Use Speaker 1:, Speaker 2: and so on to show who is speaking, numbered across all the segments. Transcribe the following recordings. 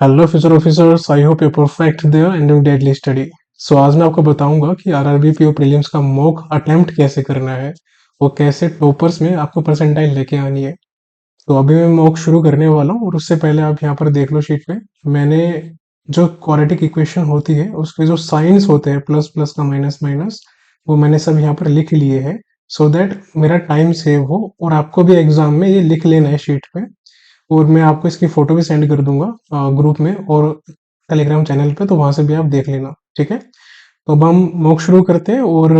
Speaker 1: Hello future officers, I hope you perfect there and doing deadly study. So आज मैं आपको बताऊंगा कि आरआरबी पीओ प्रीलिम्स का मॉक अटेम्प्ट कैसे करना है और कैसे टॉपर्स में आपको परसेंटाइल लेके आनी है। तो अभी मैं मॉक शुरू करने वाला हूँ और उससे पहले आप यहाँ पर देख लो शीट पे। मैंने जो क्वाड्रेटिक इक्वेशन होती है उसके जो साइंस होते हैं, प्लस प्लस का माइनस माइनस, वो मैंने सब यहाँ पर लिख लिए हैं, सो दैट मेरा टाइम सेव हो और आपको भी एग्जाम में ये लिख लेना है शीट पे। और मैं आपको इसकी फोटो भी सेंड कर दूंगा ग्रुप में और टेलीग्राम चैनल पे, तो वहां से भी आप देख लेना। ठीक है, तो अब हम मॉक शुरू करते हैं। और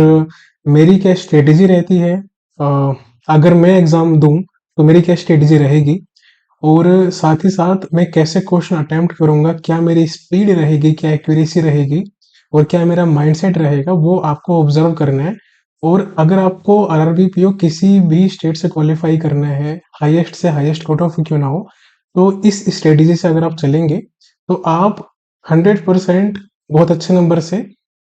Speaker 1: मेरी क्या स्ट्रेटेजी रहती है, अगर मैं एग्जाम दूं तो मेरी क्या स्ट्रेटेजी रहेगी, और साथ ही साथ मैं कैसे क्वेश्चन अटेम्प्ट करूंगा, क्या मेरी स्पीड रहेगी, क्या एक्यूरेसी रहेगी और क्या मेरा माइंडसेट रहेगा, वो आपको ऑब्जर्व करना है। और अगर आपको आरआरबी पीओ किसी भी स्टेट से क्वालिफाई करना है, हाईएस्ट से हाईएस्ट कट ऑफ क्यों ना हो, तो इस स्ट्रेटेजी से अगर आप चलेंगे तो आप 100% बहुत अच्छे नंबर से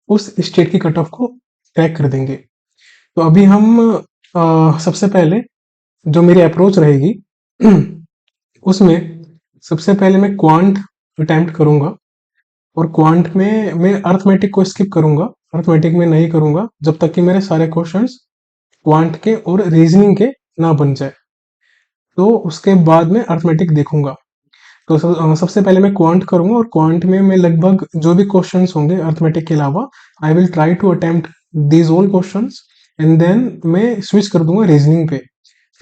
Speaker 1: उस स्टेट की कट ऑफ को क्रैक कर देंगे। तो अभी हम सबसे पहले जो मेरी अप्रोच रहेगी उसमें सबसे पहले मैं क्वांट अटेम्प्ट करूंगा। और क्वांट में मैं अर्थमेटिक को स्किप करूंगा, अर्थमेटिक में नहीं करूंगा जब तक कि मेरे सारे क्वेश्चंस क्वांट के और रीजनिंग के ना बन जाए। तो उसके बाद में अर्थमेटिक देखूंगा। तो सबसे पहले मैं क्वांट करूंगा और क्वांट में मैं लगभग जो भी क्वेश्चंस होंगे अर्थमेटिक के अलावा, I will try to attempt these all questions. And then मैं स्विच कर दूंगा रीजनिंग पे।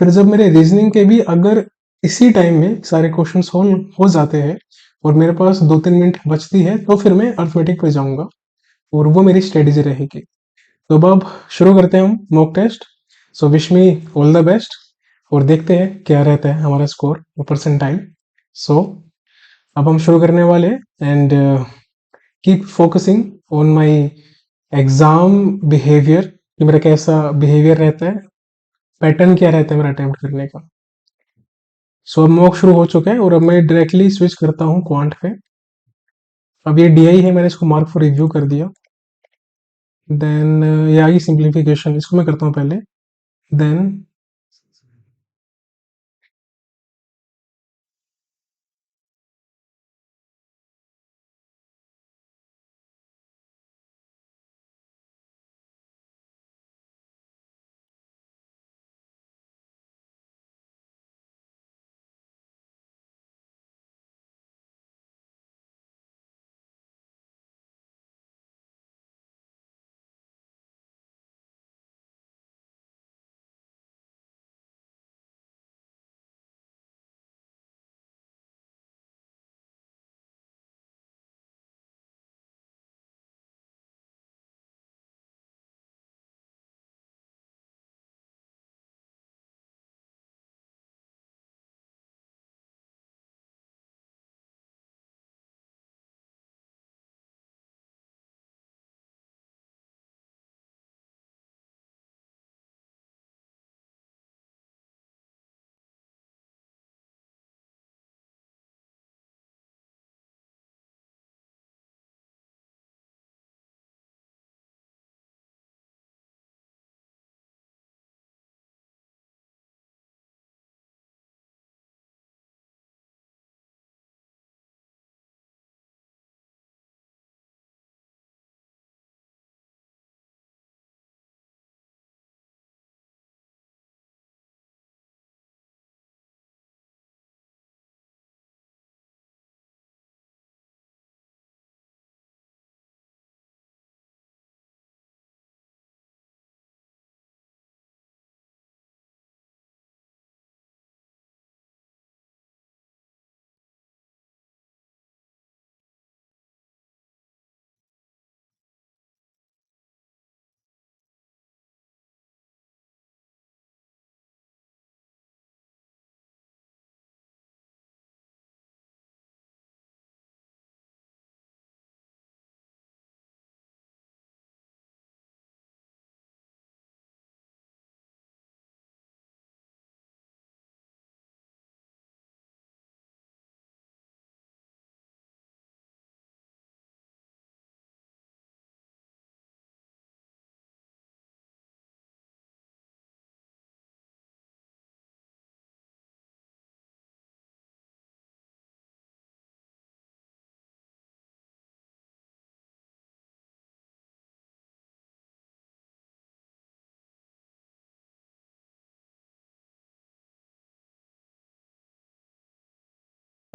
Speaker 1: फिर जब मेरे रीजनिंग के भी अगर इसी टाइम में सारे क्वेश्चंस हो जाते हैं और मेरे पास 2-3 मिनट बचती है, तो फिर मैं अर्थमेटिक पे जाऊंगा और वो मेरी स्ट्रेटेजी रहेगी। तो अब शुरू करते हैं हम mock test. So wish me all the best और देखते हैं क्या रहता है हमारा स्कोर और परसेंटाइल। सो अब हम शुरू करने वाले हैं and keep focusing on my exam behaviour, कि मेरा कैसा बिहेवियर रहता है, पैटर्न क्या रहता है मेरा अटेम्प्ट करने का। सो अब मॉक शुरू हो चुका है और अब मैं डायरेक्टली स्विच करता हूँ क्वांट पे। अब ये डीआई है, मैंने इसको मार्क फॉर रिव्यू कर दिया। देन ये आ गई सिंप्लीफिकेशन, इसको मैं करता हूँ पहले। देन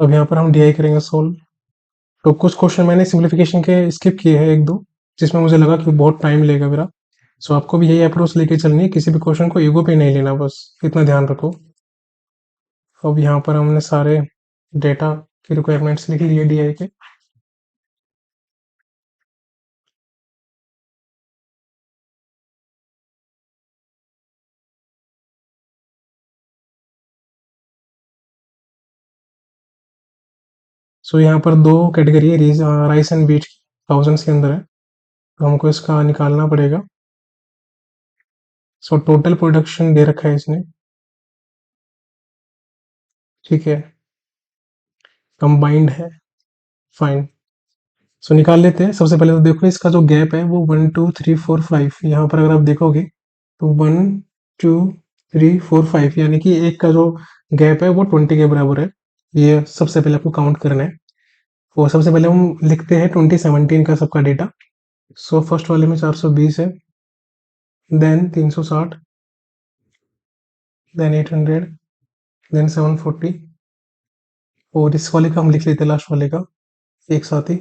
Speaker 1: अब यहाँ पर हम डी आई करेंगे सोल्व। तो कुछ क्वेश्चन मैंने सिंप्लीफिकेशन के स्किप किए हैं एक दो, जिसमें मुझे लगा कि बहुत टाइम लेगा मेरा। सो आपको भी यही अप्रोच लेके चलनी है, किसी भी क्वेश्चन को ईगो पे नहीं लेना, बस इतना ध्यान रखो। अब यहाँ पर हमने सारे डेटा की रिक्वायरमेंट्स लिख लिए डी आई के। सो यहाँ पर दो कैटेगरी है, राइस एंड बीट की, थाउजेंड्स के अंदर है, तो हमको इसका निकालना पड़ेगा। सो टोटल प्रोडक्शन दे रखा है इसने, ठीक है, कंबाइंड है, फाइन। सो निकाल लेते हैं। सबसे पहले तो देखो इसका जो गैप है वो 1 2 3 4 5, यहाँ पर अगर आप देखोगे तो 1 2 3 4 5, यानी कि एक का जो गैप है वो 20 के बराबर है। ये सबसे पहले आपको काउंट करना है। और सबसे पहले हम लिखते हैं 2017 का सबका डेटा। सो फर्स्ट वाले में 420 है, देन 360, देन 800, देन 740, और इस वाले का हम लिख लेते हैं लास्ट वाले का एक साथ ही।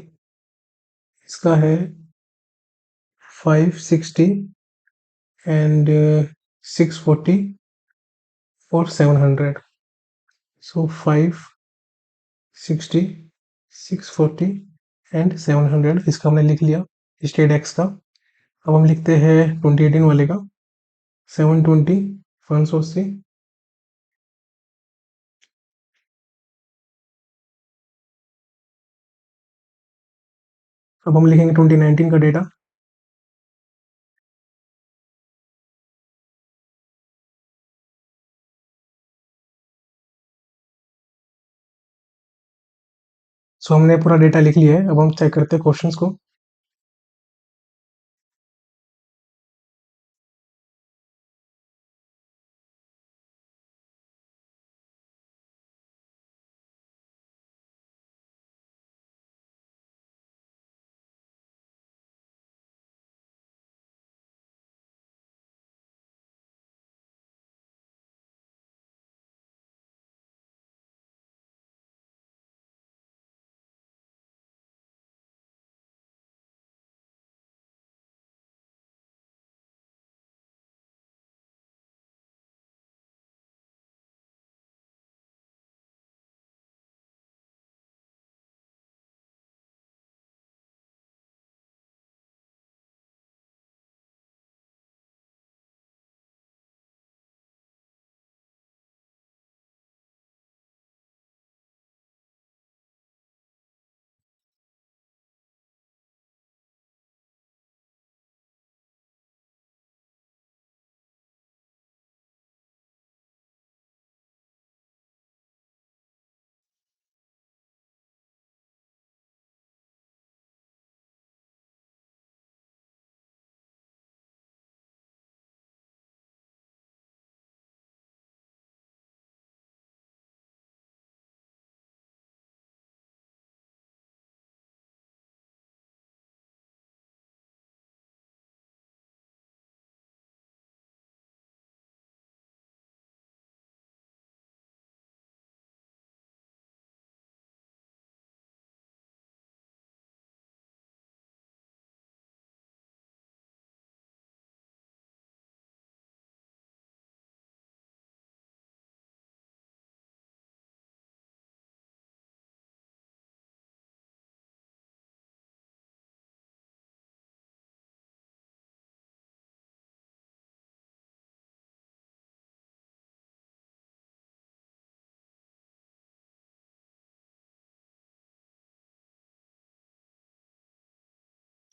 Speaker 1: इसका है 560 एंड 640 और 700। सो 560, 640 एंड 700, इसका हमने लिख लिया स्टेट एक्स का। अब हम लिखते हैं 2018 वाले का 720, 580। अब हम लिखेंगे 2019 का डेटा। सो हमने पूरा डेटा लिख लिया है। अब हम चेक करते हैं क्वेश्चंस को।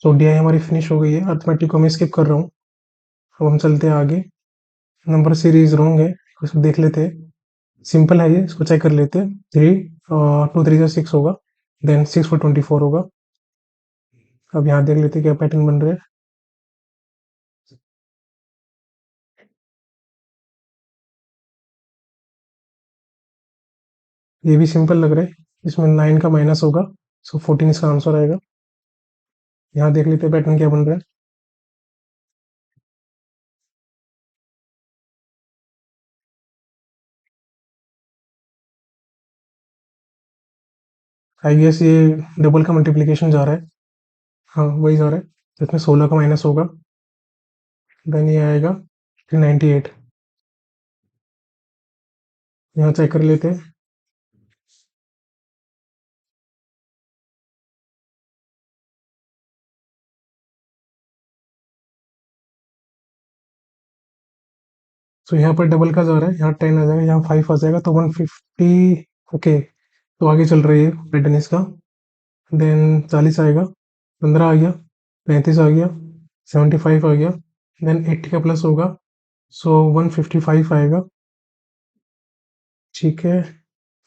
Speaker 1: सो डी आई हमारी फिनिश हो गई है। अर्थमेटिक को मैं स्किप कर रहा हूँ। अब हम चलते हैं आगे। नंबर सीरीज रॉन्ग है, इसको देख लेते हैं। सिंपल है ये, इसको चेक कर लेते हैं। 2 3 6 होगा, देन 6 4 24 होगा। अब यहाँ देख लेते हैं क्या पैटर्न बन रहा है। ये भी सिंपल लग रहा है, इसमें 9 का माइनस होगा, सो 14 इसका आंसर आएगा। यहाँ देख लेते हैं पैटर्न क्या बन रहा है। आई गेस ये डबल का मल्टीप्लिकेशन जा रहा है। हाँ, वही जा रहा है। तो इसमें 16 का माइनस होगा, देन ये आएगा 98। यहाँ चेक कर लेते हैं। सो यहाँ पर डबल का जा रहा है, यहाँ 10 आ जाएगा, यहाँ 5 आ जाएगा, तो 150। ओके, तो आगे चल रही है रिटर्निस का। देन 40 आएगा, 15 आ गया, 35 आ गया, 75 आ गया, देन 80 का प्लस होगा, सो 155 आएगा। ठीक है।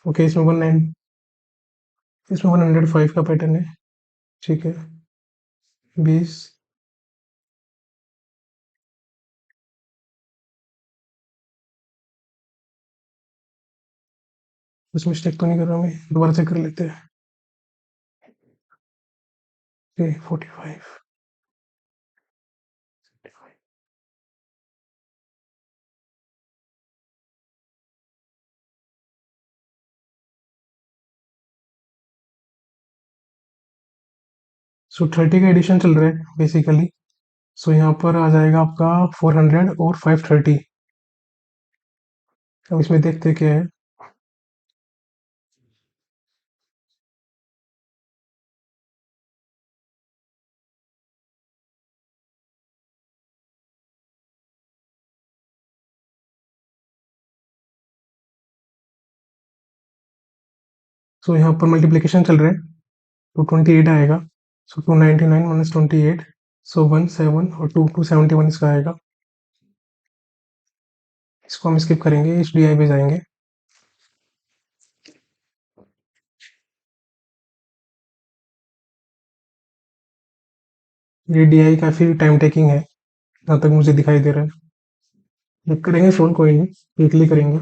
Speaker 1: ओके, इसमें 105 का पैटर्न है। ठीक है, 20। कुछ मिस्टेक तो नहीं कर रहा मैं? दोबारा चेक कर लेते हैं। ओके, 45। सो 30 का एडिशन चल रहा है बेसिकली। सो यहाँ पर आ जाएगा आपका 400 और 530। अब इसमें देखते क्या है। सो यहाँ पर मल्टीप्लिकेशन चल रहा है, तो 28 आएगा। सो 299 माइनस 28, सो 17 और 271 इसका आएगा। इसको हम स्किप करेंगे, इस डी आई पे जाएंगे। ये डी आई काफ़ी टाइम टेकिंग है, जहाँ तक मुझे दिखाई दे रहा है। क्लिक करेंगे फ़ोन, कोई नहीं, क्विकली करेंगे।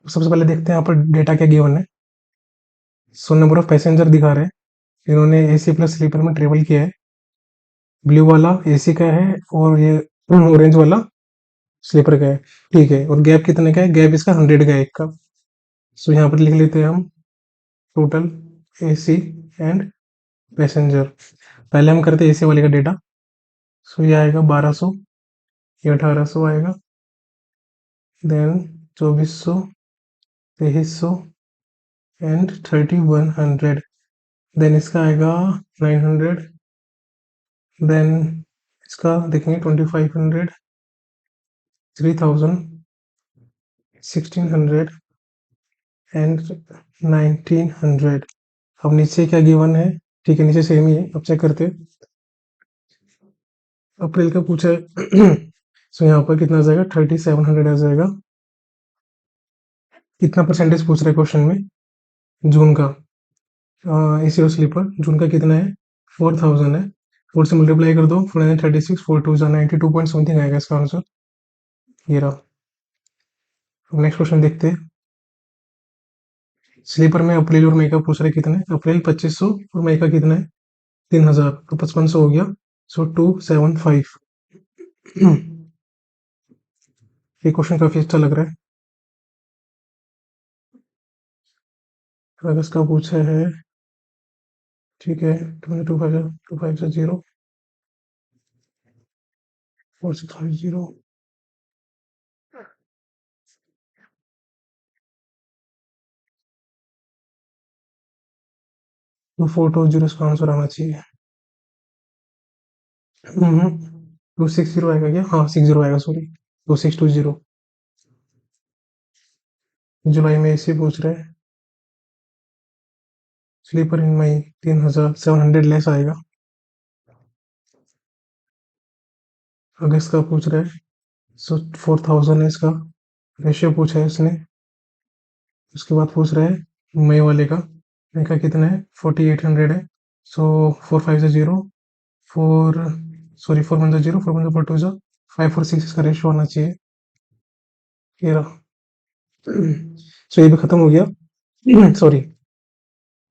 Speaker 1: सबसे पहले देखते हैं यहाँ पर डेटा क्या गिवन है। सो नंबर ऑफ पैसेंजर दिखा रहे हैं, इन्होंने एसी प्लस स्लीपर में ट्रेवल किया है। ब्लू वाला एसी का है और ये ऑरेंज वाला स्लीपर का है। ठीक है, और गैप कितने का है? गैप इसका 100 का है, एक का। सो यहाँ पर लिख लेते हैं हम टोटल एसी एंड पैसेंजर। पहले हम करते हैं एसी वाले का डेटा। सो ये आएगा 1200, ये 1800 आएगा, देन 2400, 2300 एंड 3100। देन इसका आएगा 900, देन इसका देखेंगे 2500, 3000, 1600 एंड 1900। अब नीचे क्या गिवन है? ठीक है, नीचे सेम ही है। अब चेक करते हैं। अप्रैल का पूछा है सो यहाँ पर कितना आ जाएगा? 3700 आ जाएगा। कितना परसेंटेज पूछ रहे हैं क्वेश्चन में? जून का एसी और स्लीपर जून का कितना है? 4000 है। 4 से मल्टीप्लाई कर दो, 436, 4 टू 92 पॉइंट समथिंग आएगा इसका आंसर। ये रहा। अब नेक्स्ट क्वेश्चन देखते हैं। स्लीपर में अप्रैल और मई का पूछ रहे हैं कितना है? अप्रैल 2500 और मई का कितना है? 3000, तो 5500 हो गया। सो 275। ये क्वेश्चन काफी अच्छा लग रहा है। अगस्त का पूछा है। ठीक है, 25250, 4650। तो 420 इसका आंसर आना चाहिए। 260 आएगा क्या? हाँ, 60 आएगा, सॉरी, 2620। जुलाई में इसी पूछ रहे हैं। स्लीपर इन मई 3700 लेस आएगा। अगस्त का पूछ रहा है, सो 4000 है इसका। रेशियो पूछा है इसने। उसके बाद पूछ रहा है मई वाले का। मई का कितना है? 4800 है। सो 4 5 0, 4, सॉरी, 4 1 0, 4 1 4 2 5 4 6 इसका रेशियो आना चाहिए। ये रहा। सो ये भी खत्म हो गया। सॉरी।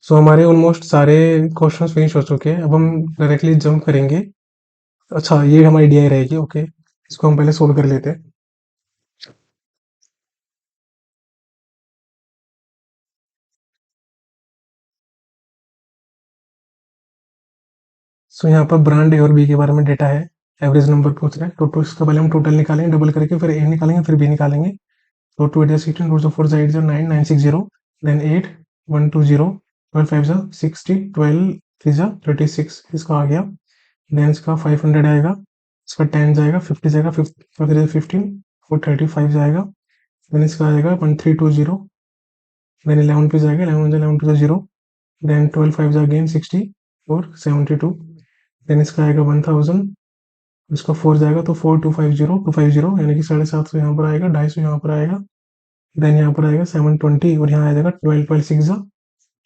Speaker 1: सो हमारे ऑलमोस्ट सारे क्वेश्चंस फिनिश हो चुके हैं। अब हम डायरेक्टली जंप करेंगे। अच्छा, ये हमारी डीआई रहेगी। ओके, इसको हम पहले सोल्व कर लेते हैं। सो यहाँ पर ब्रांड ए और बी के बारे में डेटा है, एवरेज नंबर पूछ रहा है। तो इसका पहले हम टोटल निकालेंगे, डबल करके फिर ए निकालेंगे, फिर बी निकालेंगे। तो 2 8 जा 16, 2 4 जा 8 जा 9, 9 6 0, देन 8 1 2 0, 12 5 जा 60, 12 3 जा 36, इसका आ गया। देन इसका 500 आएगा, इसका 10 जाएगा, 50 जाएगा, 15 और 35 जाएगा। देन इसका आएगा 1320, देन 11 पे जाएगा, 11 जा 11 2 0, देन 12 5 जा अगेन 60 और 72, देन इसका आएगा 1000, इसका 4 जाएगा तो 4250 यानी कि 750 यहाँ पर आएगा, 250 यहाँ पर आएगा। देन यहाँ पर आएगा 720 और यहाँ आ जाएगा 12.6 जा,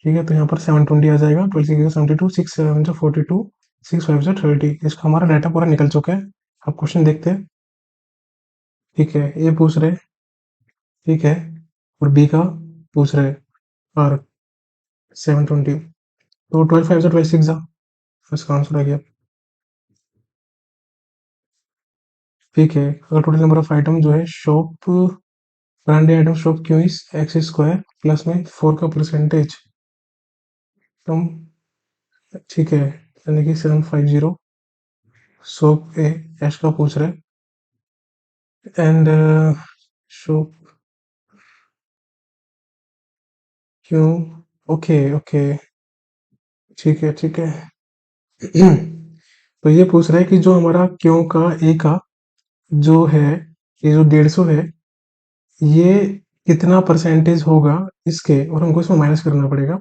Speaker 1: ठीक है। तो यहाँ पर 720 आ जाएगा, 12 6 72, 6 7 जा 42, 6 5 जा 30। इसका हमारा डाटा पूरा निकल चुका है। अब क्वेश्चन देखते हैं, ठीक है। ए पूछ रहे, ठीक है, और बी का पूछ रहे और 720। तो 12 5 जा 12 6 जा, इसका आंसर आ गया, ठीक है। अगर टोटल नंबर ऑफ आइटम जो है शॉप, ब्रांडेड आइटम शॉप क्यों इस एक्स स्क्वायर प्लस में 4 का परसेंटेज, तुम, ठीक है, यानी कि 750 शॉप ए एच का पूछ रहे एंड शॉप क्यों, ओके ओके, ठीक है ठीक है। तो ये पूछ रहा है कि जो हमारा क्यों का ए का जो है, ये जो 150 है, ये कितना परसेंटेज होगा इसके, और हमको इसमें माइनस करना पड़ेगा।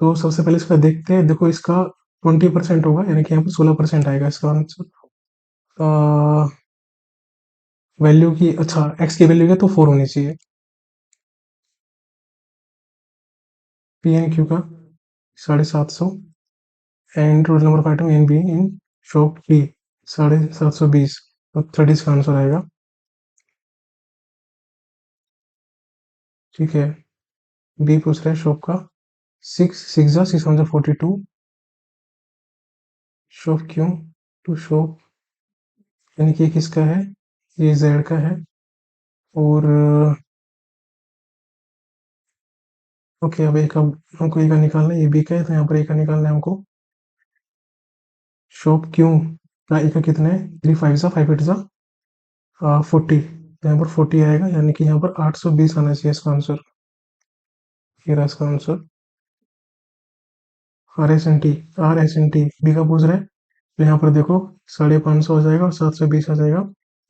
Speaker 1: तो सबसे पहले इसका देखते हैं, देखो इसका 20% होगा, यानी कि यहाँ पर 16% आएगा इसका आंसर। वैल्यू की, अच्छा एक्स की वैल्यू है तो 4 होनी चाहिए। पी एन क्यू का 750 and total number of item N B in shop B 720, तो 30 का आंसर आएगा, ठीक है। बी पूछ रहा है शॉप का 6 6 जा 6 1 जा 42, शॉप क्यों टू शॉप, यानी कि किसका है, ये जेड का है। और ओके, अब एक, अब हमको ए का निकालना है, ये बी का है तो यहाँ पर ए का निकालना है हमको। शॉप क्यों का ए का कितना है, 3 5 जा 5 8 जा 40, यहाँ पर 40 आएगा, यानी कि यहाँ पर 820 आना चाहिए इसका आंसर। ये रहा इसका answer. R S N T B का पूछ रहा है, तो यहाँ पर देखो 550 आ जाएगा और 720 आ जाएगा,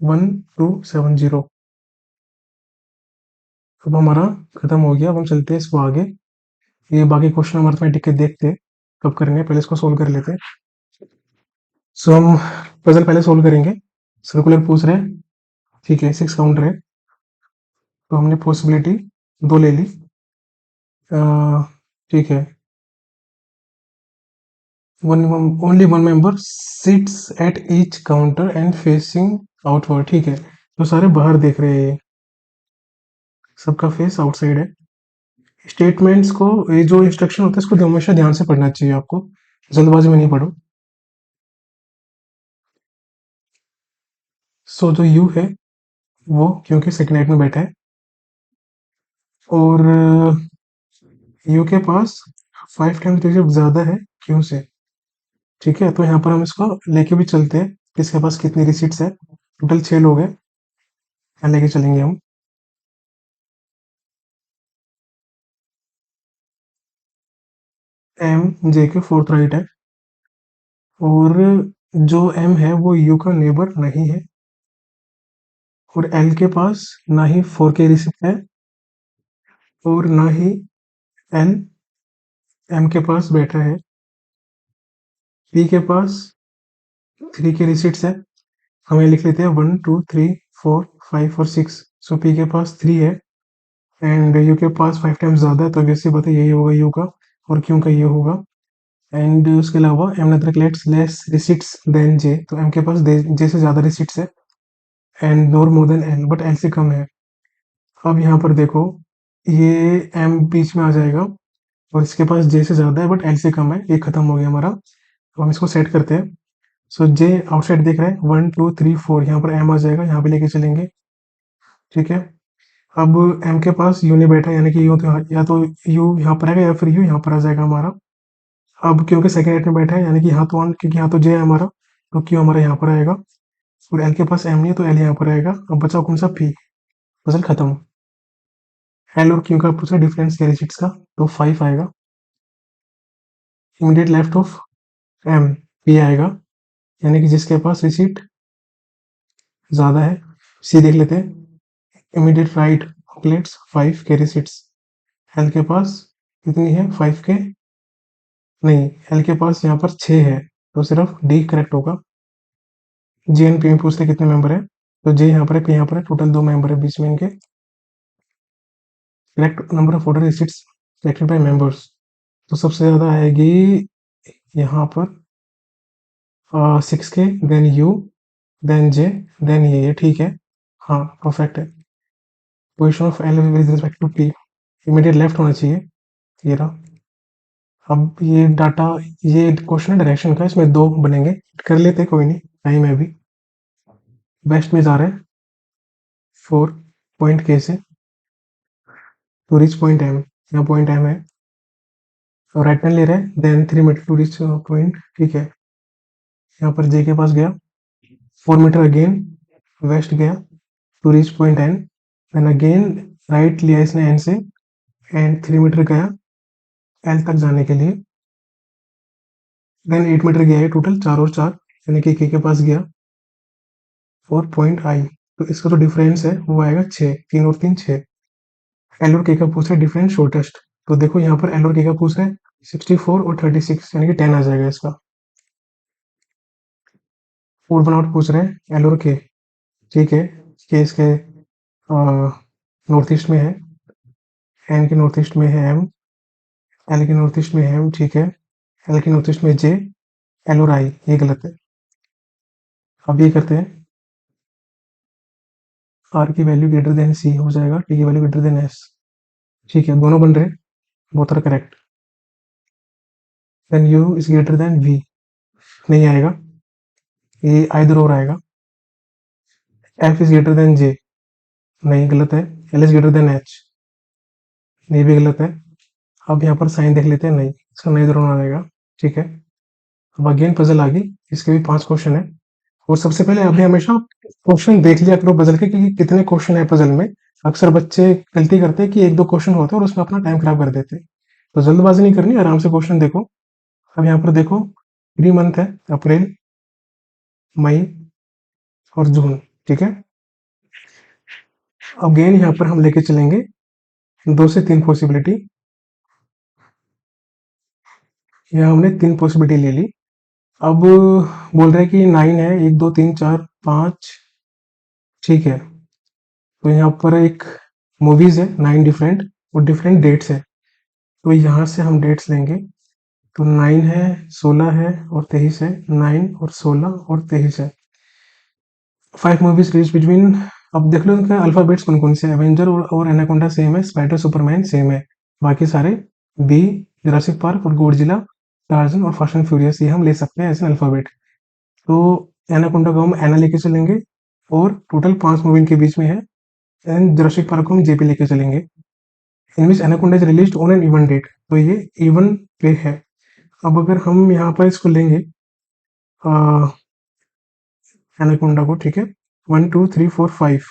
Speaker 1: 1270। अब हमारा खत्म हो गया, अब हम चलते हैं इसको आगे। ये बाकी क्वेश्चन हम अर्थमेटिक के देखते हैं कब करेंगे, पहले इसको सोल्व कर लेते हैं। सो हम पजल पहले सोल्व करेंगे। सर्कुलर पूछ रहे हैं, ठीक है, 6 काउंटर है, तो हमने पॉसिबिलिटी 2 ले ली, ठीक है। Only one member seats at each counter and facing outward, ठीक है। तो सारे बाहर देख रहे हैं, सबका फेस आउटसाइड है। स्टेटमेंट्स को, ये जो इंस्ट्रक्शन होता है इसको हमेशा ध्यान से पढ़ना चाहिए आपको, जल्दबाजी में नहीं पढ़ो। सो जो यू है वो क्योंकि सेकंड नाइट में बैठा है, और यू के पास 5 टाइम्स रिसिप्ट ज्यादा है क्यों से, ठीक है। तो यहाँ पर हम इसको लेके भी चलते हैं, किसके पास कितनी रिसीट्स है। टोटल 6 लोग हैं, यहाँ लेके चलेंगे हम। एम जे के फोर्थ राइट है, और जो एम है वो यू का नेबर नहीं है, और एल के पास ना ही 4 के रिसिप्ट है और ना ही एल एम के पास बैठा है। पी के पास 3 के रिसिप्ट्स है, हमें लिख लेते हैं 1 2 3 4 5 और 6। सो पी के पास 3 है एंड यू के पास 5 टाइम्स ज़्यादा है, तो वैसे बात है यही होगा यू का, और क्यों का ये होगा। एंड उसके अलावा एम नदर कलेक्ट्स लेस रिसिट्स देन जे, तो एम के पास जे से ज़्यादा रिसिट्स है, and NOR more than L, but L से कम है। अब यहाँ पर देखो, ये एम बीच में आ जाएगा और इसके पास जे से ज़्यादा है बट एल से कम है, ये खत्म हो गया हमारा। तो हम इसको सेट करते हैं। सो जे आउटसाइड दिख रहा है, 1 2 3 4, यहाँ पर एम आ जाएगा, यहाँ पे लेके चलेंगे, ठीक है। अब एम के पास यू नहीं बैठा, यानी कि यू तो या तो यू यहाँ पर आएगा या फिर यू यहाँ पर आ जाएगा हमारा। अब क्योंकि सेकंड एट में बैठा है यानी कि यहाँ तो वन, क्योंकि यहाँ तो जे है हमारा, तो क्यू हमारा यहाँ पर आएगा और एल के पास एम नहीं है तो एल यहाँ पर आएगा। अब बचा कौन सा, पी। पजल खत्म। एल और क्यू का पूछा डिफरेंस क्या रिसीट्स का, तो 5 आएगा। Immediate left of M, P आएगा, यानी कि जिसके पास रिसीट ज़्यादा है। सी देख लेते हैं। इमीडिएट राइट प्लेट्स 5 के रिसीट्स। एल के पास कितनी है, 5 के नहीं, एल के पास यहाँ पर 6 है, तो सिर्फ डी करेक्ट होगा। जे एंड पी में पूछते कितने मेंबर है, तो जे यहाँ पर है, पी यहाँ पर है, टोटल 2 मेंबर है बीच में इनके। Correct number of order receipts collected by members, तो सबसे ज़्यादा आएगी यहाँ पर 6 K, then U, then J, then ये ठीक है। हाँ परफेक्ट है। Position of L with respect to P, immediate left होना चाहिए, ये रहा। अब ये डाटा, ये क्वेश्चन है डायरेक्शन का, इसमें 2 बनेंगे, कर लेते कोई नहीं, टाइम है अभी। वेस्ट में जा रहे हैं 4 पॉइंट के से टू रीच पॉइंट एम, यहाँ पॉइंट एम है, और राइट हैंड ले रहे हैं, then 3 metre to reach point, ठीक है। यहाँ पर जे के पास गया, 4 मीटर अगेन वेस्ट गया to reach point N, then again right लिया इसने एन से, एंड 3 मीटर गया एल तक जाने के लिए, देन 8 मीटर गया है टोटल, 4 और 4, यानी कि के पास गया 4 पॉइंट आई, तो इसका जो डिफरेंस है वो आएगा 6, 3 और 3 6। एल और के का पूछ रहा है डिफरेंस शॉर्टेस्ट, तो देखो यहाँ पर एल और के का पूछ रहा है 64 और 36, यानी कि 10 आ जाएगा इसका। फूड बनाउट पूछ रहे हैं एल और के, ठीक है, के इसके नॉर्थ ईस्ट में है, एन के नॉर्थ ईस्ट में है एम, एल के नॉर्थ ईस्ट में है एम, ठीक है, एल के नॉर्थ ईस्ट में जे, एल और आई, ये गलत है। अब ये करते हैं, आर की वैल्यू ग्रेटर देन सी हो जाएगा, टी की वैल्यू ग्रेटर देन एस, ठीक है, दोनों बन रहे हैं, both are correct. Then U is greater than V, नहीं आएगा, ये आइदर और आएगा। F is greater than J, नहीं गलत है। L is greater than H, ये भी गलत है। अब यहाँ पर साइन देख लेते हैं, नहीं, इसका नहीं दोनों आएगा, ठीक है। अब अगेन पजल आ गई, इसके भी 5 क्वेश्चन है, और सबसे पहले अभी हमेशा क्वेश्चन देख लिया करो पजल के कि कितने क्वेश्चन है पजल में। अक्सर बच्चे गलती करते हैं कि 1-2 क्वेश्चन होते हैं और उसमें अपना टाइम खराब कर देते हैं, तो जल्दबाजी नहीं करनी, आराम से क्वेश्चन देखो। अब यहाँ पर देखो 3 मंथ है, अप्रैल, मई और जून, ठीक है। अगेन यहाँ पर हम लेके चलेंगे 2 से 3 पॉसिबिलिटी, यहाँ हमने 3 पॉसिबिलिटी ले ली। अब बोल रहे हैं कि 9 है, 1 2 3 4 5, ठीक है, तो यहाँ पर एक मूवीज है 9 डिफरेंट, और डिफरेंट डेट्स है, तो यहाँ से हम डेट्स लेंगे, तो 9 है, 16 है और 23 है, 9 और 16 और 23 है। 5 मूवीज रिलीज बिटवीन, अब देख लो इनका अल्फाबेट्स कौन कौन से, एवेंजर और एनाकोंडा सेम है, स्पाइडर सुपरमैन सेम है, बाकी सारे बी, जुरासिक पार्क और गॉडजिला, टार्जन और फास्ट एंड फ्यूरियस, ये हम ले सकते हैं एज एन अल्फाबेट। तो एनाकोंडा को हम एना लेके चलेंगे, और टोटल 5 मूवी के बीच में है, एंड जुरासिक पार्क को हम जेपी लेके चलेंगे। In which anaconda is released on an even date, तो ये इवन पे है। अब अगर हम यहाँ पर इसको लेंगे एनाकोंडा को, ठीक है, 1 2 3 4 5,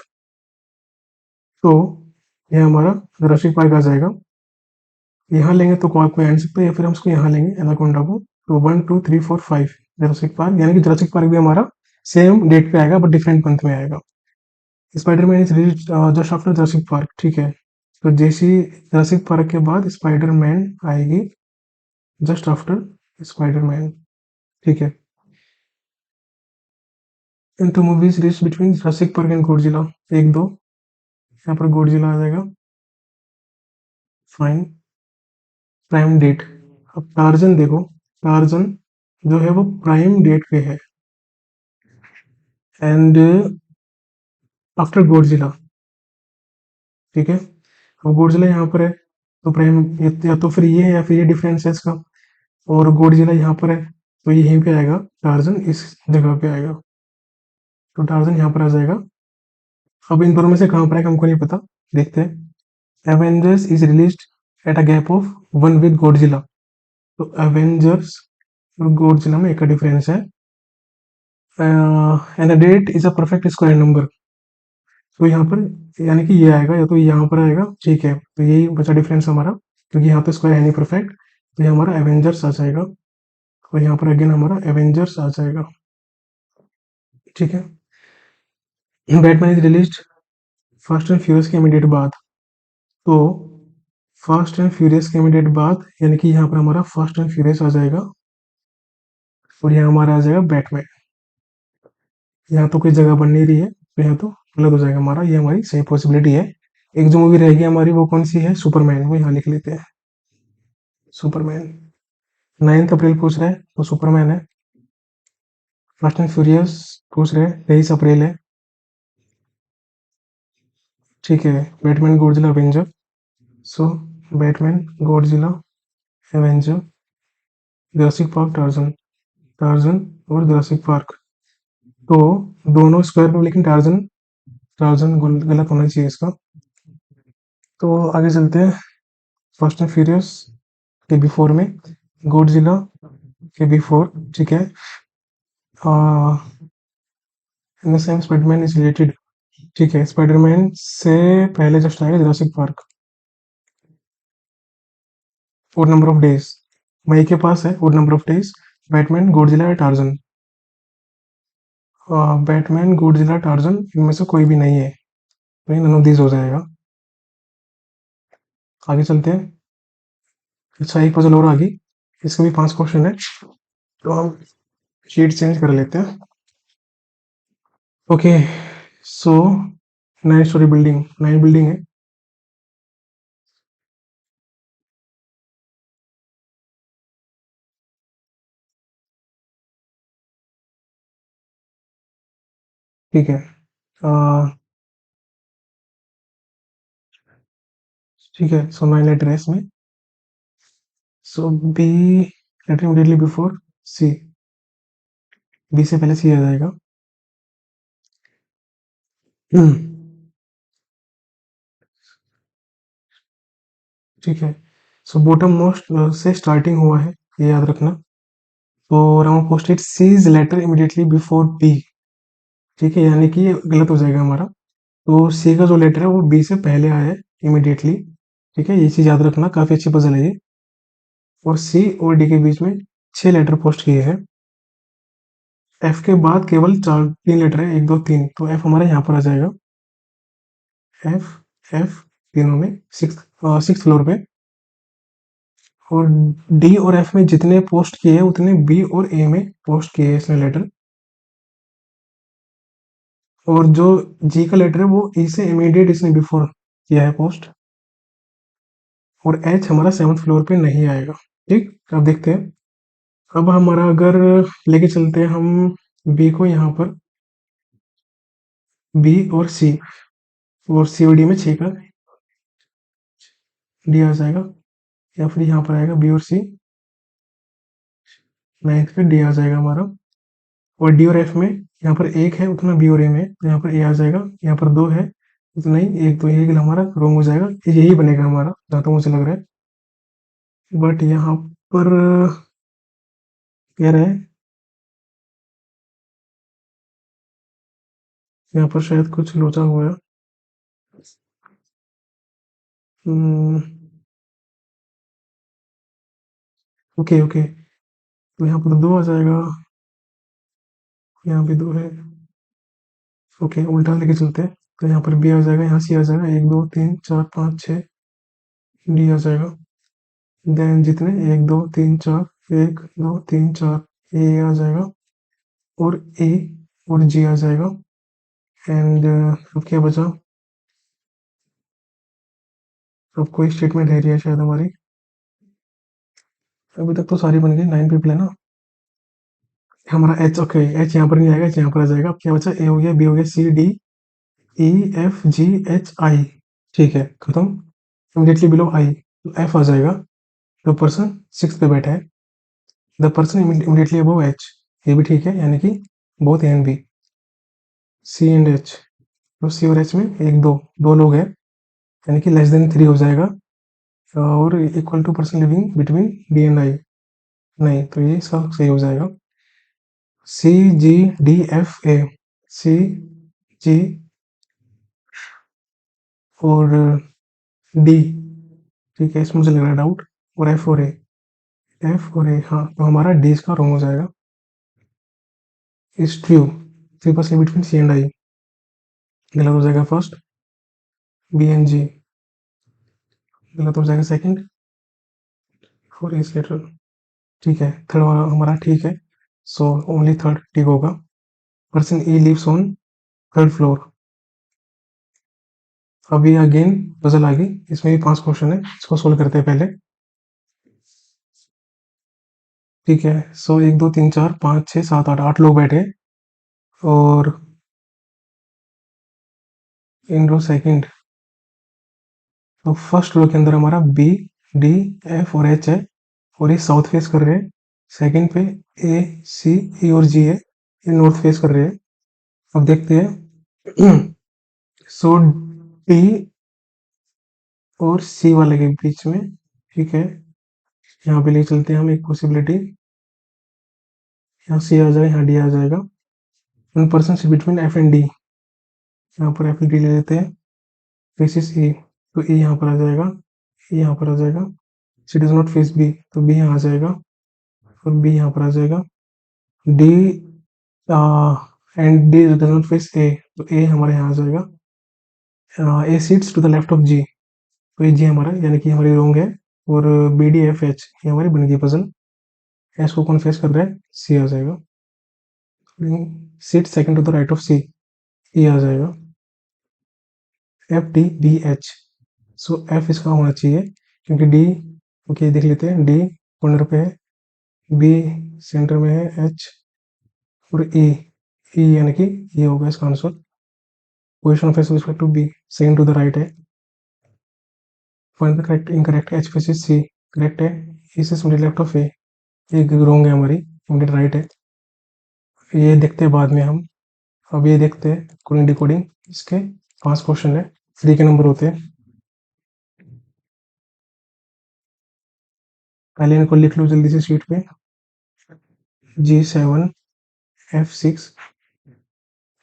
Speaker 1: तो ये हमारा जुरासिक पार्क आ जाएगा। यहाँ लेंगे तो कोई आंसर सकता है, या फिर हम इसको यहाँ लेंगे एनाकोंडा को, तो 1 2 3 4 5 जुरासिक पार्क, यानी कि जुरासिक पार्क भी हमारा सेम डेट पे आएगा बट डिफरेंट मंथ में आएगा। Spiderman is release just after Jurassic park, ठीक है, तो जैसे जुरासिक पार्क के बाद स्पाइडरमैन आएगी जस्ट आफ्टर स्पाइडरमैन, ठीक है। In two movies release between Jurassic Park and Godzilla, 1 2, यहाँ पर गॉडजिला आ जाएगा, फाइन। प्राइम डेट, अब टार्जन देखो, टार्जन जो है वो प्राइम डेट पे है, एंड आफ्टर गॉडजिला, ठीक है। अब गॉडजिला यहाँ पर है, तो प्राइम या तो फिर ये है या फिर ये डिफरेंस है इसका, और गॉडजिला यहाँ पर है, तो ये यहीं पे आएगा, टार्जन इस जगह पे आएगा, तो टार्जन यहाँ पर आ जाएगा। अब इन दोनों में से कहाँ पर आएगा हमको नहीं पता, देखते हैं। Avengers is released at a gap of 1 week Godzilla, तो एवेंजर्स और गॉडजिला में एक का डिफरेंस है। And date is a perfect square number. तो यहाँ पर यानी कि ये आएगा या तो यहाँ पर आएगा, ठीक है, तो यही बचा डिफरेंस हमारा, क्योंकि यहाँ तो स्क्वायर है नहीं परफेक्ट, तो ये हमारा एवेंजर्स आ जाएगा, और यहाँ पर अगेन हमारा एवेंजर्स आ जाएगा, ठीक है। Batman is release fast and furious के इमीडिएट बाद, तो फास्ट एंड फ्यूरियस के इमीडिएट बाद यानी कि यहाँ पर हमारा फास्ट एंड फ्यूरियस आ जाएगा, और यहाँ हमारा आ जाएगा बैटमैन। यहाँ तो कोई जगह बन नहीं रही है, तो यहाँ तो गलत हो जाएगा हमारा, ये हमारी सही पॉसिबिलिटी है। एक जो मूवी रहेगी हमारी वो कौन सी है, सुपरमैन, वो यहाँ लिख लेते हैं, सुपरमैन। 9 अप्रैल पूछ रहे हैं तो सुपरमैन है। फास्ट एंड फ्यूरियस पूछ रहे हैं, 23 अप्रैल है, ठीक है। Batman Godzilla Avenger, so Batman Godzilla Avenger, Jurassic Park Tarzan, Tarzan और जुरासिक पार्क, तो दोनों स्क्वायर में, लेकिन टार्जन, टार्जन गलत होना चाहिए इसका। तो आगे चलते हैं, फास्ट एंड फ्यूरियस के बिफोर में, गॉडजिला के बिफोर, ठीक है। In the same Spiderman is related, ठीक है, स्पाइडरमैन से पहले जस्ट आएगा जुरासिक पार्क। और नंबर ऑफ डेज मई के पास है, और number of days Batman Godzilla या टार्जन, बैटमैन गॉडजिला टार्जन इनमें से कोई भी नहीं है, तो नन ऑफ दीज हो जाएगा। आगे चलते हैं। अच्छा, एक पजल और आ गई, इसके भी 5 क्वेश्चन है, तो हम शीट चेंज कर लेते हैं। ओके, सो 9 स्टोरी बिल्डिंग, 9 बिल्डिंग है, ठीक है। ठीक है, सो 9 लेटर है इसमें, so B letter immediately before C, B से पहले सी आ जाएगा। ठीक है, सो बॉटम मोस्ट से स्टार्टिंग हुआ है, ये याद रखना। तो round post it sees letter immediately before B, ठीक है, यानी कि ये गलत हो जाएगा हमारा। तो सी का जो लेटर है वो बी से पहले आया है इमीडिएटली, ठीक है, ये चीज याद रखना, काफी अच्छी पजल है ये। और सी और डी के बीच में 6 लेटर पोस्ट किए हैं। एफ के बाद केवल 3 लेटर है, 1 2 3, तो एफ हमारा यहाँ पर आ जाएगा, एफ, एफ तीनों में, सिक्स फ्लोर पे। और डी और एफ में जितने पोस्ट किए हैं उतने बी और ए में पोस्ट किए हैं इसने लेटर। और जो जी का लेटर है वो ई से इमीडिएट इसने बिफोर किया है पोस्ट। और एच हमारा 7th फ्लोर पे नहीं आएगा, ठीक। अब देखते हैं, अब हमारा अगर लेके चलते हैं हम बी को यहाँ पर, बी और सी, और सी और डी में 6 का डी आ जाएगा, या फिर यहाँ पर आएगा बी और सी, 9th पे डी आ जाएगा हमारा। और डी और एफ में यहाँ पर 1 है उतना बी और ए में, तो यहाँ पर ए आ जाएगा, यहाँ पर 2 है उतना ही, एक तो ये हमारा रोंग हो जाएगा, यही बनेगा हमारा जहाँ तक मुझे लग रहा है। बट यहाँ पर कह रहे हैं, यहाँ पर शायद कुछ लोचा हुआ है। हम्म, ओके ओके, तो यहाँ पर 2 आ जाएगा, यहाँ भी 2 है, ओके, उल्टा लेके चलते हैं, तो यहाँ पर बी आ जाएगा, यहाँ सी आ जाएगा, 1 2 3 4 5 6, डी आ जाएगा। देन जितने 1 2 3 4, 1 2 3 4 ए आ जाएगा, और ए और जी आ जाएगा। एंड अब क्या बचा, अब कोई स्टेटमेंट रह रही है शायद हमारी, अभी तक तो सारी बन गई, 9 पीपल है ना। हमारा एच, ओके, एच यहाँ पर नहीं आएगा, एच यहाँ पर आ जाएगा। अब क्या बचा, ए हो गया, बी हो गया, C D E F G H I, ठीक है, खत्म। इमीडिएटली बिलो आई, तो एफ आ जाएगा, द पर्सन 6th पे बैठा है, the person immediately above H, ये भी ठीक है, यानी कि both A and B, C and H, तो सी और एच में 1 2 लोग हैं, यानी कि लेस देन 3 हो जाएगा, और equal to person living between D and I, नहीं, तो ये इसका सही हो जाएगा सी जी डी एफ ए। सी जी और डी, ठीक है, इसमें मुझे लग रहा है डाउट, और एफ और ए। एफ और ए, हाँ, तो हमारा डी इसका रॉन्ग हो जाएगा। इज ट्रू, सी बस बिटवीन सी एंड आई, गलत हो जाएगा फर्स्ट। बी एन जी गलत हो जाएगा सेकंड। और इज लेटर, ठीक है, थर्ड वाला हमारा ठीक है। सो ओनली थर्ड ठीक होगा। Person E lives on third floor. अभी अगेन पजल आ गई, इसमें भी 5 क्वेश्चन है, इसको सोल्व करते हैं पहले। ठीक है, सो 1 2 3 4 5 6 7 8, 8 लोग बैठे हैं, और इन रो सेकंड, तो फर्स्ट रो के अंदर हमारा बी डी एफ और एच है, और ये साउथ फेस कर रहे हैं। सेकंड पे ए सी ई और जी है, ये नॉर्थ फेस कर रहे हैं। अब देखते हैं सो डी और सी वाले के बीच में, ठीक है, यहाँ पे ले चलते हैं हम एक पॉसिबिलिटी, यहाँ सी आ जाए, यहाँ डी आ जाएगा। One person between F and D, यहाँ पर एफ एंड डी ले लेते हैं। दिस इज ए, तो ए यहाँ पर आ जाएगा, ए यहाँ पर आ जाएगा। C does not face B, तो बी यहाँ आ जाएगा, और बी यहाँ पर आ जाएगा। D and D does not face A, तो ए हमारे यहाँ आ जाएगा। A sits to the left of G, तो ये जी हमारा, यानी कि हमारी रॉन्ग है। और बी डी एफ एच, ये हमारी बन गई पजल। एस को कौन फेस कर रहा है, सी आ जाएगा। Sits second to the right of C, A आ जाएगा। F D B H, so F इसका होना चाहिए, क्योंकि डी, ओके देख लेते हैं, डी कॉर्नर पे है, बी सेंटर में है, एच और ए, ई यानी कि ये होगा इसका answer. Position of S with respect to B, second to the right है। Find the correct incorrect, H faces C, correct है। ई से मिडिल लेफ्ट ऑफ ए, ये रॉन्ग है हमारी, मिडिल राइट है। ये देखते हैं बाद में हम, अब ये देखते हैं कोडिंग डिकोडिंग। इसके 5 क्वेश्चन है, 3 के नंबर होते हैं। पहले इनको लिख लो जल्दी से शीट पे। G7 F6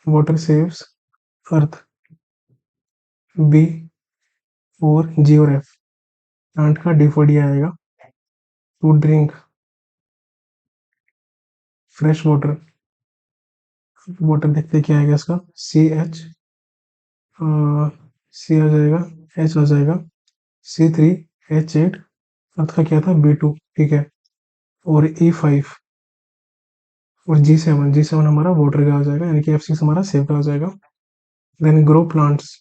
Speaker 1: वाटर सेव्स अर्थ। बी और जी और एफ, प्लांट का डी4डी आएगा। To drink fresh water, water देखते हैं क्या आएगा इसका, सी एच, सी आ जाएगा, एच आ जाएगा, C3H8, अर्थ का क्या था, B2, ठीक है। और E5 और G7 हमारा वाटर का आ जाएगा, यानी कि F6 हमारा सेव का आ जाएगा। Then grow plants,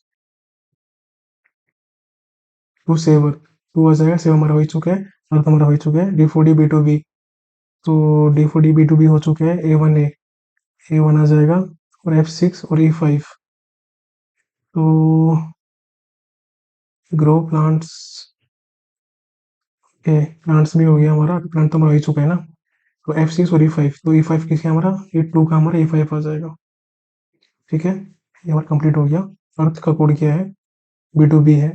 Speaker 1: to saver, to आ जाएगा, सेव हमारा हो चुका है, अर्थ हमारा हो चुका है। D4D B2B, तो D4D B2B हो चुके हैं। A1 आ जाएगा, और F6 और E5, तो ग्रो प्लांट्स, ए प्लांट्स भी हो गया हमारा, प्लांट तो हमारा हो चुका है ना। तो F6 और E5, तो E5 किसका हमारा, E2 का हमारा E5 आ जाएगा, ठीक है। ये हमारा कंप्लीट हो गया। अर्थ का कोड क्या है, B2B है,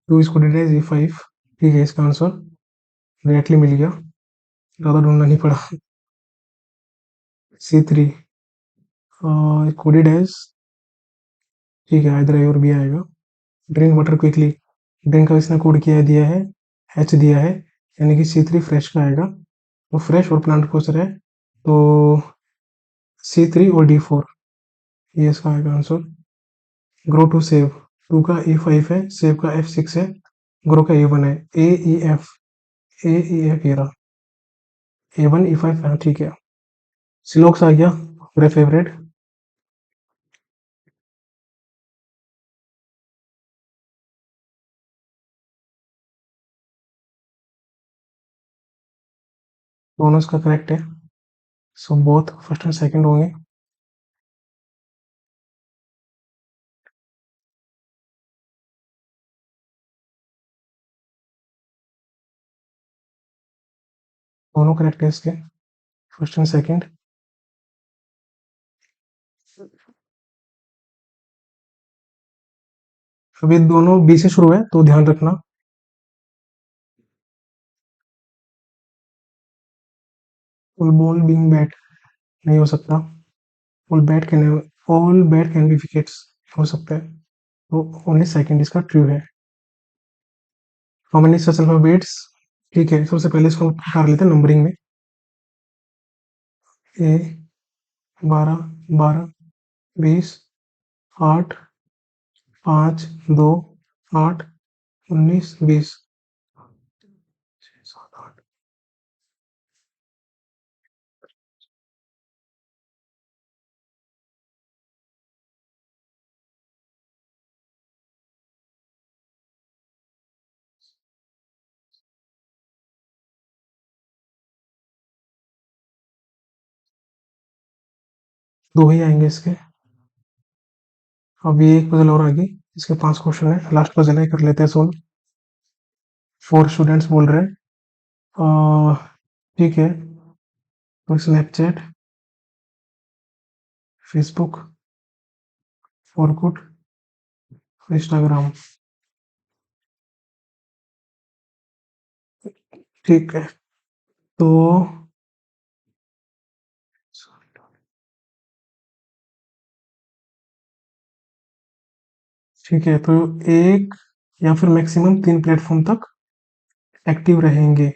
Speaker 1: टू इसको डिट एज E5, ठीक है। इसका आंसर डायरेक्टली मिल गया, ज़्यादा ढूंढना नहीं पड़ा। C3 कोडेड एज, ठीक है, इधर ए और बी आएगा। ड्रिंक वाटर क्विकली, ड्रिंक का इसने कोड किया दिया है, एच दिया है, यानी कि C3 फ्रेश का आएगा। तो फ्रेश और प्लांट कोसर है, तो C3 और D4, ये इसका आएगा आंसर। ग्रो टू सेव, टू का E5 है, सेव का F6 है, ग्रो का A1 है, ए ई एफ ये रहा, A1 E5, हाँ ठीक है। सिलोक्स आ गया, मेरा फेवरेट। दोनों इसका करेक्ट है, so both first and second होंगे। दोनों करेक्ट है इसके, फर्स्ट एंड सेकंड। अभी दोनों बी से शुरू है, तो ध्यान रखना। फुल बॉल बीइंग बैट नहीं हो सकता। All bat can be wickets हो सकता है। तो ओनली सेकंड इसका ट्रू है। How many such alphabets? ठीक है, सबसे पहले इसको कर लेते हैं नंबरिंग में। ए 12 12 20 8 5 2 8 19 20 7 8। 2 ही आएंगे इसके। अब ये एक पजल और आ गई। इसके 5 क्वेश्चन है, लास्ट पजल है, कर लेते हैं सोल्व। 4 स्टूडेंट्स बोल रहे हैं। ठीक है, तो स्नैपचैट, फेसबुक, ऑरकुट, इंस्टाग्राम। ठीक है, तो ठीक है, तो एक या फिर मैक्सिमम 3 प्लेटफ़ॉर्म तक एक्टिव रहेंगे,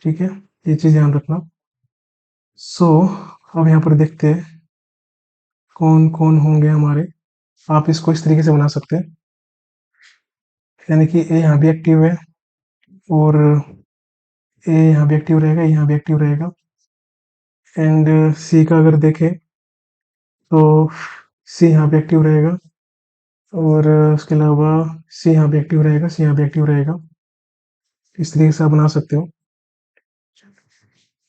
Speaker 1: ठीक है? ये चीज़ ध्यान रखना। सो अब यहाँ पर देखते हैं कौन-कौन होंगे हमारे। आप इसको इस तरीके से बना सकते हैं, यानी कि ए यहाँ भी एक्टिव है और ए यहाँ भी एक्टिव रहेगा, यहाँ भी एक्टिव रहेगा। एंड सी का अगर देखें तो सी यहाँ पे एक्टिव रहेगा और उसके अलावा सी यहाँ पे एक्टिव रहेगा, सी यहाँ पे एक्टिव रहेगा। इस तरीके से आप बना सकते हो।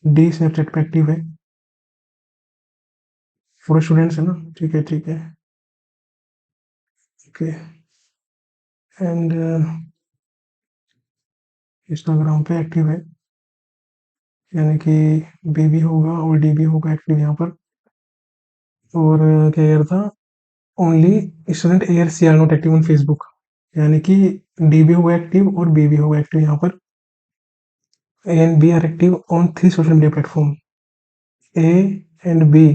Speaker 1: डी स्नैपचैट पे एक्टिव है। पूरे स्टूडेंट्स है ना? ठीक है, ठीक है। ओके। एंड इंस्टाग्राम पे एक्टिव है, यानी कि बी भी होगा और डी भी होगा एक्टिव यहाँ पर। और क्या कह रहा था, ओनली स्टूडेंट ए और C are not active on Facebook, यानी कि डी भी होगा एक्टिव और बी भी होगा एक्टिव यहाँ पर। A and B are active on 3 social media platform. A and B,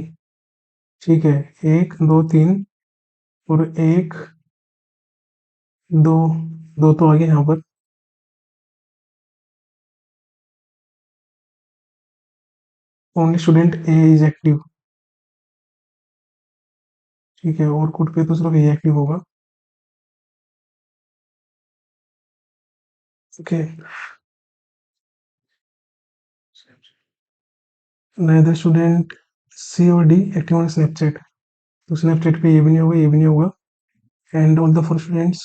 Speaker 1: ठीक है, 1 2 3 और 1 2 2 तो आ गए यहाँ पर। Only student A is active, ठीक है, और कुछ पे तो सिर्फ ए एक्टिव होगा। ओके। नाइदर स्टूडेंट सी और डी एक्टिव ऑन स्नैपचैट, तो स्नैपचैट पे ये भी नहीं होगा, ये भी नहीं होगा। And all the 4 students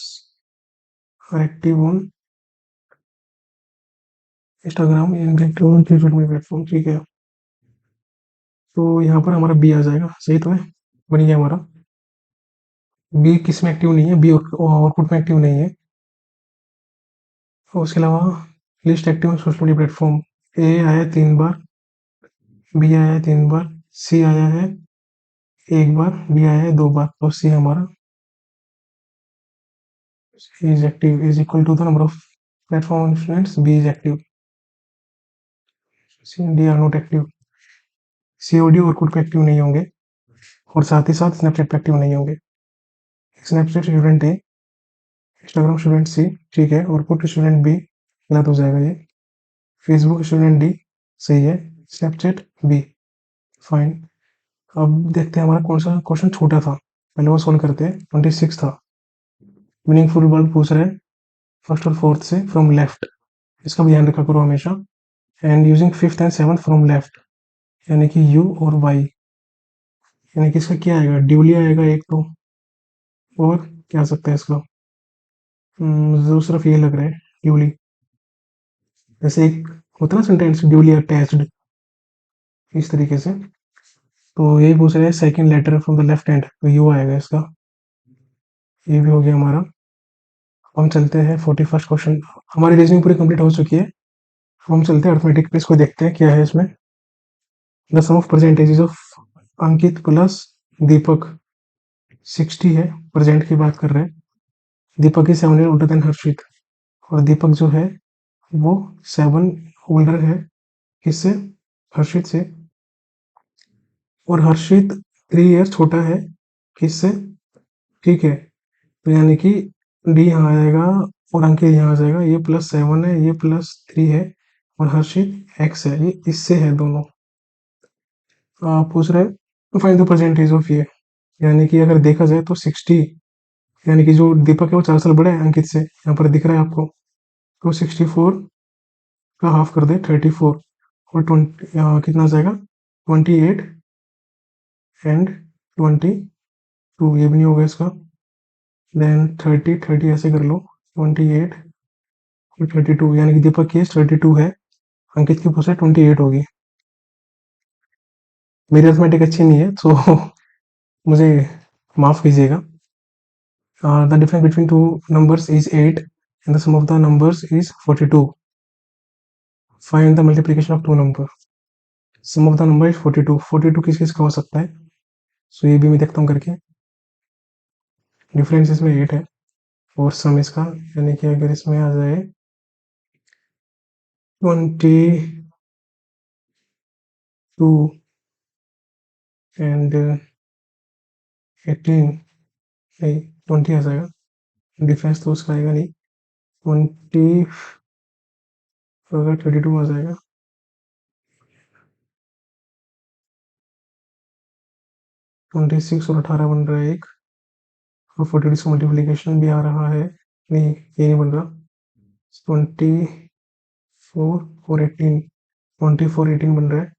Speaker 1: are active on Instagram and active on social media platform, ठीक है। तो यहाँ पर हमारा बी आ जाएगा, सही तो है? बन गया हमारा। बी किस में एक्टिव नहीं है? बी आउटपुट में एक्टिव नहीं है। और उसके अलावा list active on social media platform. A आया 3 बार, बी आया है 3 बार, सी आया है 1 बार, डी आया है 2 बार, तो सी हमारा is active is equal to the number of platform students B is active. C and D are not active. COD और कुड पे एक्टिव नहीं होंगे और साथ ही साथ स्नैपचैट पे एक्टिव नहीं होंगे। स्नैपचैट स्टूडेंट ए, इंस्टाग्राम स्टूडेंट सी, ठीक है, और कुड स्टूडेंट बी गलत हो जाएगा ये। फेसबुक स्टूडेंट डी सही है, स्नैपचैट बी फाइन। अब देखते हैं हमारा कौन सा क्वेश्चन छोटा था, पहले वो सोल्व करते हैं। 26 था। मीनिंगफुल वर्ड पूछ रहे हैं फर्स्ट और फोर्थ से फ्रॉम लेफ्ट, इसका भी ध्यान रखा करो हमेशा। And using fifth and seventh from left, यानी कि यू और वाई, यानी कि इसका क्या आएगा? ड्यूली आएगा एक तो, और क्या आ सकता है इसका? मुझे तो सिर्फ ये लग रहा है ड्यूली, जैसे एक होता है ना सेंटेंस ड्यूली अटैच्ड, इस तरीके से। तो यही पूछ रहे हैं second letter from the left hand, तो यू आएगा इसका। ये भी हो गया हमारा। हम चलते हैं 41st क्वेश्चन। हमारी रीजनिंग पूरी कंप्लीट हो चुकी है। अब हम चलते हैं अर्थमेटिक पे, इसको देखते हैं क्या है इसमें। The sum of percentages of Ankit plus Deepak 60 है, प्रेजेंट की बात कर रहे हैं। दीपक की 7 ईयर ओल्डर देन हर्षित, और दीपक जो है वो 7 ओल्डर है किससे? हर्षित से, और हर्षित 3 ईयर छोटा है किससे? ठीक है, तो यानी कि डी यहाँ आ जाएगा और अंकित यहाँ आ जाएगा। ये +7 है, ये +3 है, और हर्षित एक्स है, ये इससे है दोनों। पूछ रहे फाइंड द परसेंटेज ऑफ ये, यानी कि अगर देखा जाए तो 60, यानी कि जो दीपक है वो 4 साल बड़ा है अंकित से, यहाँ पर दिख रहा है आपको। तो 64 का हाफ कर दे 34, और 20 कितना आ जाएगा 28 एंड 22, ये भी नहीं होगा इसका। देन 30 30 ऐसे कर लो, 28 और 32, यानी कि दीपक की एज 32 है, अंकित की पूछा 28 होगी। मेरी अर्थमेटिक अच्छी नहीं है तो मुझे माफ कीजिएगा। The difference between two numbers is 8 and the sum of the numbers is 42। Find the multiplication of two number. Sum of the number is 42। 42 किस किस का हो सकता है? सो ये भी मैं देखता हूँ करके। डिफरेंस इसमें 8 है और सम इसका, यानी कि अगर इसमें आ जाए 22 एंड 18, नहीं 20 आ जाएगा, डिफरेंस तो उसका आएगा नहीं। 20 अगर 32 आ जाएगा, 26 और 18 बन रहा है एक, और 42 से मल्टीप्लीकेशन भी आ रहा है, नहीं ये नहीं बन रहा। 24 और 18, 24 18 बन रहा है,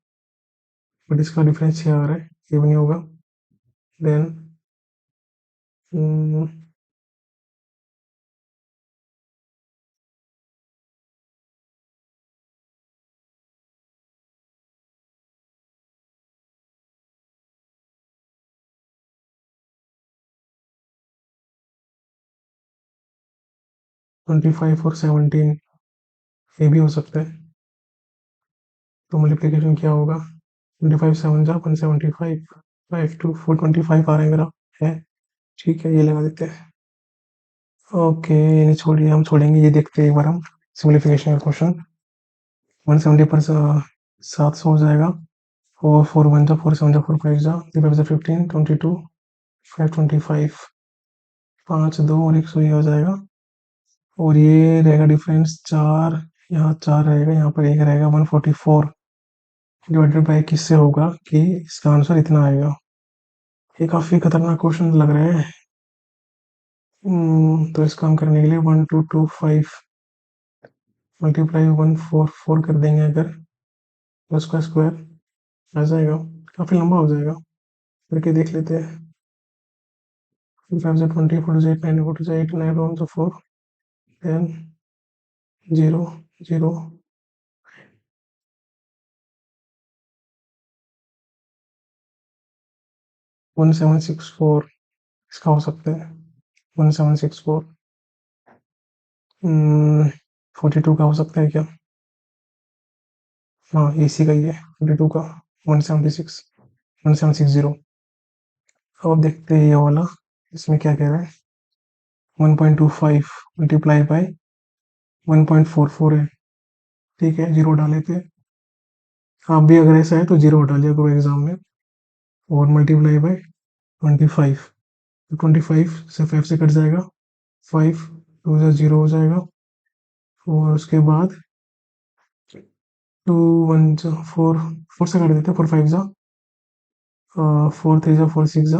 Speaker 1: बट इसका डिफरेंस 6 आ रहा है, ये भी नहीं होगा। देन 25 और 17, ये भी हो सकता है। तो मल्टीप्लीकेशन क्या होगा? 25 7 जा 175, 5 2 425 आ रहा है मेरा, है ठीक है, ये लगा देते हैं। ओके, ये नहीं छोड़िए, हम छोड़ेंगे, ये देखते हैं एक बार हम सिम्प्लीफिकेशन का क्वेश्चन। 170 पर 700 हो जाएगा, 4 4 1 जा 4 7 जा 4 5 जा 3 5 जा 15 22 5 25, 5 2 और 100 ये हो जाएगा, और ये रहेगा डिफरेंस 4, यहाँ 4 रहेगा, यहाँ पर 1 रहेगा। 144 डिवाइडेड बाय किससे होगा कि इसका आंसर इतना आएगा। ये काफी खतरनाक क्वेश्चन लग रहा है। तो इस काम करने के लिए 1225 मल्टीप्लाई 144 कर देंगे अगर, तो उसका स्क्वायर आ जाएगा, काफी लंबा हो जाएगा, करके देख लेते हैं। 5 से 20 4 से 8 9 4 से 8 9 1 से 4 10 0 0 1764 इसका हो सकता है। 1764 42 का हो सकता है क्या? हाँ, इसी का ही है 42 का, 176 1760। अब देखते हैं ये वाला, इसमें क्या कह रहा है। 1.25 मल्टीप्लाई बाय 1.44 है, ठीक है, जीरो डाले थे। आप भी अगर ऐसा है तो जीरो डालिए करो एग्जाम में, और मल्टीप्लाई बाय 25, तो 25 से 5 से कट जाएगा, 5 2 जा 0 हो जाएगा, और उसके बाद 2 1 जा 4 4 से कट देते, 4 5 जा 4 3 जा 4 6 जा,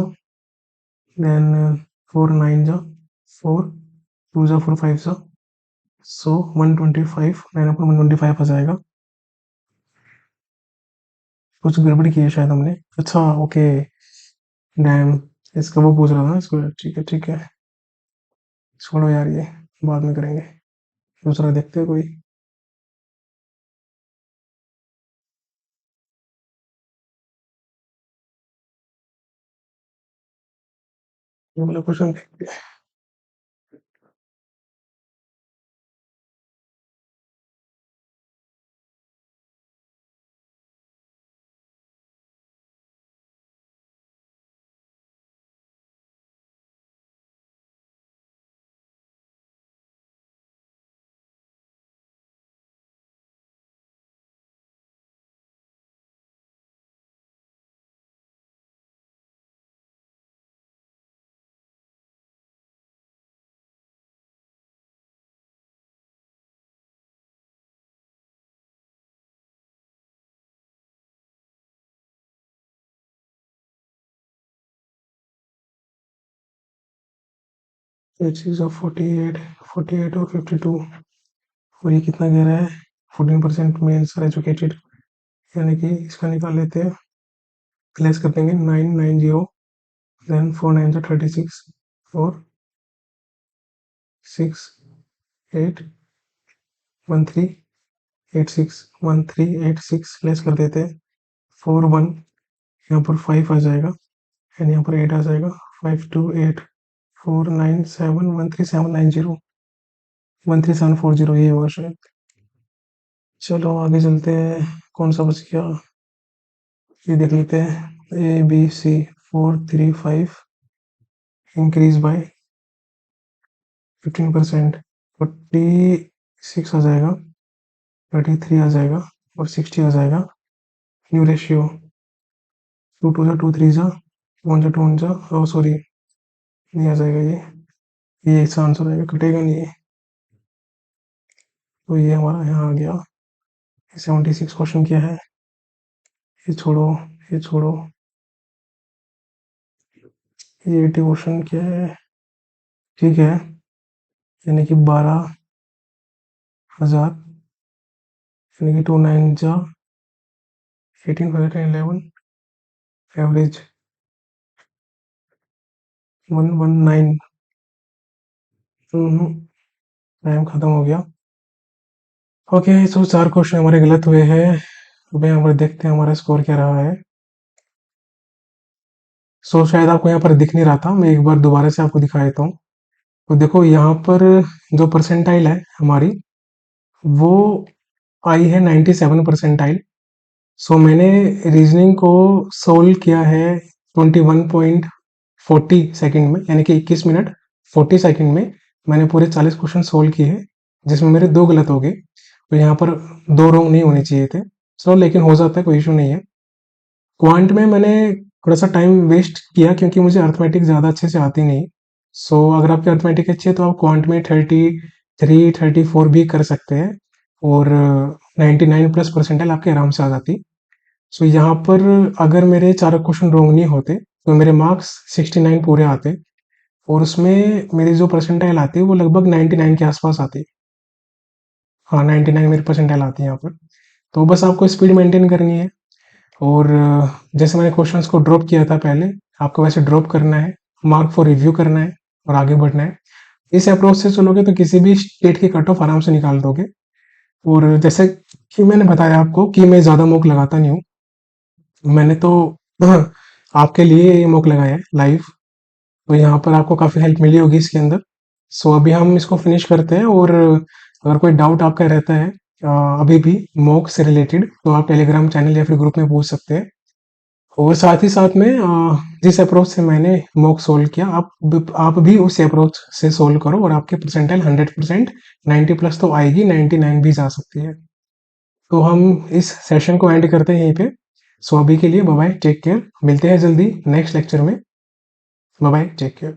Speaker 1: देन 4 9 जा 4 2 जा 4 5 जा, सो 125 9 अपॉन 125 आ जाएगा। कुछ गड़बड़ की है शायद हमने, अच्छा ओके, डैम, इसका वो पूछ रहा था इसको, ठीक है ठीक है, छोड़ो यार, ये बाद में करेंगे, दूसरा देखते हैं कोई। ये वाला क्वेश्चन देखते हैं। 8 6 ऑफ 48, 48 और 52, और ये कितना कह रहा है? 14% मेल्स आर एजुकेटेड, यानी कि इसका निकाल लेते हैं, लेस कर देंगे 990, देन 4 9 जो 36, 4 6 8 1 3 8 6 1 3 8 6, लेस कर देते हैं 4 1, यहाँ पर 5 आ जाएगा एंड यहाँ पर 8 आ जाएगा, 5 2 8 4 9 7 1 3 7 9 0 1 3 7 4 0, ये होगा शायद। चलो आगे चलते हैं, कौन सा बच गया ये देख लेते हैं। A B C 4 3 5 increase by 15%, 46 आ जाएगा, 33 आ जाएगा और 60 आ जाएगा। न्यू रेशियो 2 2 जा 2 3 जा 1 जा 2 1 जा, ओ सॉरी नहीं आ जाएगा ये इसका आंसर आएगा, कटेगा नहीं ये। तो ये हमारा यहाँ आ गया। 76 क्वेश्चन क्या है, ये छोड़ो, ये छोड़ो, ये 80 क्वेश्चन क्या है, ठीक है, यानी कि 12,000, यानी कि 2 9 जा 18 11, एवरेज 119। टाइम खत्म हो गया। ओके, सो 4 क्वेश्चन हमारे गलत हुए हैं। अब यहाँ पर देखते हैं हमारा स्कोर क्या रहा है। सो शायद आपको यहाँ पर दिख नहीं रहा था, मैं एक बार दोबारा से आपको दिखा देता हूँ। तो देखो यहाँ पर जो परसेंटाइल है हमारी, वो आई है 97 परसेंटाइल। सो मैंने रीजनिंग को सोल्व किया है 21.40 सेकंड में, यानी कि 21 मिनट 40 सेकंड में मैंने पूरे 40 क्वेश्चन सोल्व किए हैं, जिसमें मेरे 2 गलत हो गए। तो यहाँ पर 2 रॉन्ग नहीं होने चाहिए थे। सो लेकिन हो जाता है, कोई इशू नहीं है। क्वांट में मैंने थोड़ा सा टाइम वेस्ट किया क्योंकि मुझे अर्थमेटिक ज़्यादा अच्छे से आती नहीं। सो अगर आपकी अर्थमेटिक अच्छी है तो आप क्वांट में 33 34 भी कर सकते हैं और 99 प्लस परसेंटाइल आपके आराम से आ जाती। सो यहाँ पर अगर मेरे 4 क्वेश्चन रॉन्ग नहीं होते तो मेरे मार्क्स 69 पूरे आते, और उसमें मेरी जो परसेंटाइल आती है वो लगभग 99 के आसपास आती है। हाँ, 99 मेरी परसेंटाइल आती है यहाँ पर। तो बस आपको स्पीड मेंटेन करनी है, और जैसे मैंने क्वेश्चंस को ड्रॉप किया था पहले, आपको वैसे ड्रॉप करना है, मार्क फॉर रिव्यू करना है और आगे बढ़ना है। इस अप्रोच से चलोगे तो किसी भी स्टेट की कट ऑफ आराम से निकाल दोगे। और जैसे कि मैंने बताया आपको कि मैं ज़्यादा मॉक लगाता नहीं हूँ, मैंने तो आपके लिए ये मॉक लगाया है लाइव, तो यहाँ पर आपको काफ़ी हेल्प मिली होगी इसके अंदर। सो अभी हम इसको फिनिश करते हैं, और अगर कोई डाउट आपका रहता है अभी भी मॉक से रिलेटेड, तो आप टेलीग्राम चैनल या फिर ग्रुप में पूछ सकते हैं। और साथ ही साथ में जिस अप्रोच से मैंने मॉक सोल्व किया, आप भी उस अप्रोच से सोल्व करो और आपके परसेंटाइल 100%, 90 प्लस तो आएगी, 99 भी जा सकती है। तो हम इस सेशन को एंड करते हैं यहीं पे। सो अभी के लिए बाय बाय, टेक केयर, मिलते हैं जल्दी नेक्स्ट लेक्चर में। Bye bye, take care.